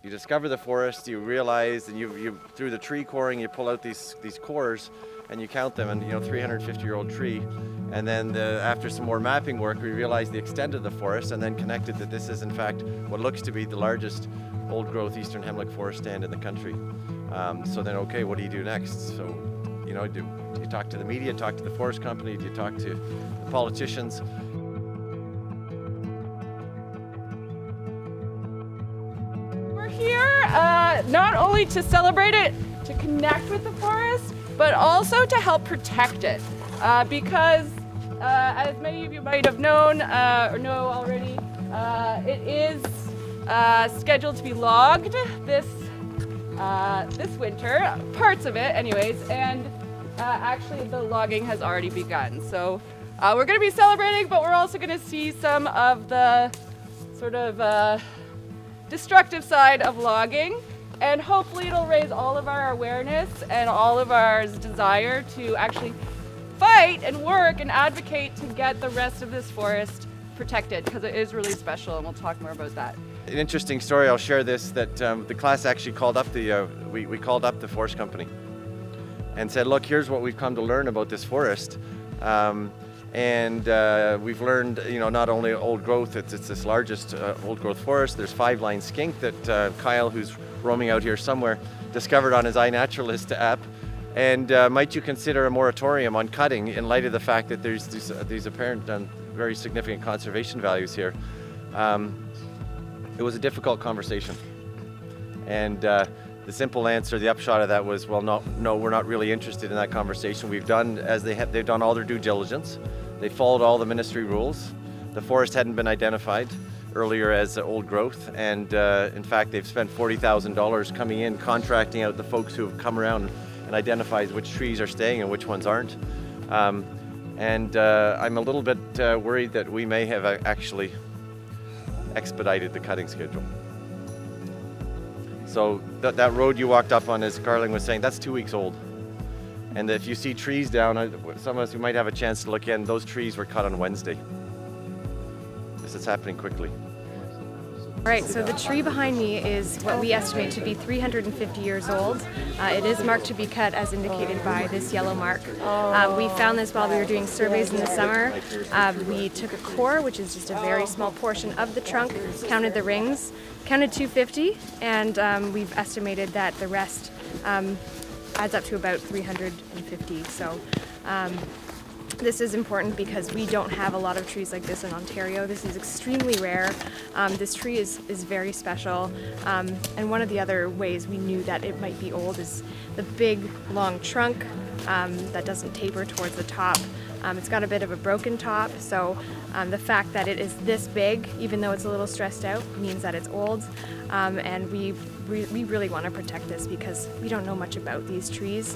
You discover the forest, you realize, and you through the tree coring, you pull out these cores, and you count them, and 350-year-old tree. And then after some more mapping work, we realized the extent of the forest, and then connected that this is in fact what looks to be the largest old-growth eastern hemlock forest stand in the country. So then, okay, what do you do next? So, do you talk to the media, talk to the forest company, do you talk to the politicians? We're here not only to celebrate it, to connect with the forest, but also to help protect it. Because as many of you might have known or know already, it is scheduled to be logged this winter, parts of it anyways, and actually the logging has already begun. So we're going to be celebrating, but we're also going to see some of the sort of destructive side of logging, and hopefully it'll raise all of our awareness and all of our desire to actually fight and work and advocate to get the rest of this forest protected, because it is really special, and we'll talk more about that. An interesting story, I'll share this, that the class actually called up we called up the forest company and said, look, here's what we've come to learn about this forest. And we've learned, not only old growth, it's this largest old growth forest. There's 5-line skink that Kyle, who's roaming out here somewhere, discovered on his iNaturalist app. And might you consider a moratorium on cutting in light of the fact that there's these apparent very significant conservation values here? It was a difficult conversation. And the simple answer, the upshot of that was, well, no, we're not really interested in that conversation. We've done, they've done all their due diligence. They followed all the ministry rules. The forest hadn't been identified earlier as old growth. And in fact, they've spent $40,000 coming in, contracting out the folks who have come around and identified which trees are staying and which ones aren't. And I'm a little bit worried that we may have actually expedited the cutting schedule. So that road you walked up on, as Carling was saying, that's 2 weeks old. And if you see trees down, some of us who might have a chance to look in, those trees were cut on Wednesday. This is happening quickly. All right, so the tree behind me is what we estimate to be 350 years old. It is marked to be cut as indicated by this yellow mark. We found this while we were doing surveys in the summer. We took a core, which is just a very small portion of the trunk, counted the rings, counted 250, and we've estimated that the rest adds up to about 350. So this is important because we don't have a lot of trees like this in Ontario. This is extremely rare. This tree is very special. And one of the other ways we knew that it might be old is the big, long trunk that doesn't taper towards the top. It's got a bit of a broken top, so the fact that it is this big, even though it's a little stressed out, means that it's old. And we really want to protect this because we don't know much about these trees.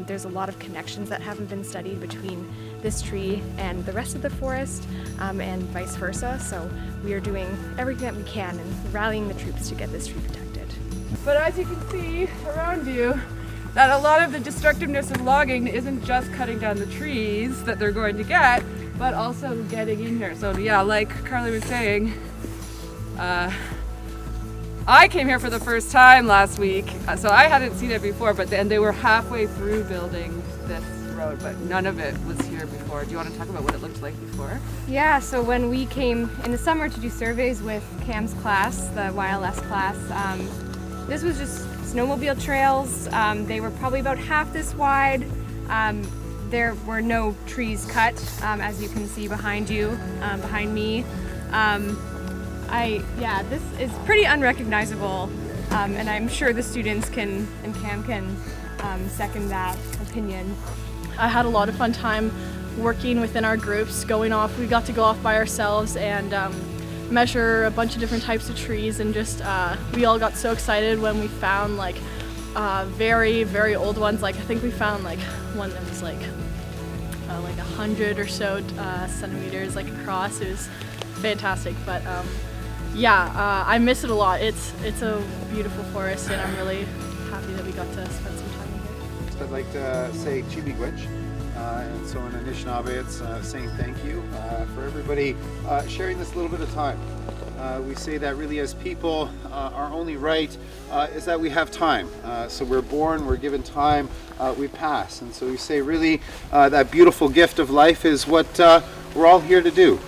There's a lot of connections that haven't been studied between this tree and the rest of the forest, and vice versa. So we are doing everything that we can and rallying the troops to get this tree protected. But as you can see around you, that a lot of the destructiveness of logging isn't just cutting down the trees that they're going to get, but also getting in here. So yeah, like Carly was saying, I came here for the first time last week, so I hadn't seen it before, but then they were halfway through building this road, but none of it was here before. Do you want to talk about what it looked like before? Yeah, so when we came in the summer to do surveys with Cam's class, the YLS class, this was just snowmobile trails. They were probably about half this wide. There were no trees cut, as you can see behind you, behind me. This is pretty unrecognizable, and I'm sure the students and Cam can second that opinion. I had a lot of fun time working within our groups, we got to go off by ourselves and measure a bunch of different types of trees, and just we all got so excited when we found very, very old ones. I think we found one that was 100 or so centimeters across. It was fantastic, but I miss it a lot. It's a beautiful forest, and I'm really happy that we got to spend some time here. I'd like to say Chibigwich, and so in Anishinaabe it's saying thank you for everybody sharing this little bit of time we say that really as people, our only right is that we have time. So we're born, we're given time, we pass. And so we say really that beautiful gift of life is what we're all here to do.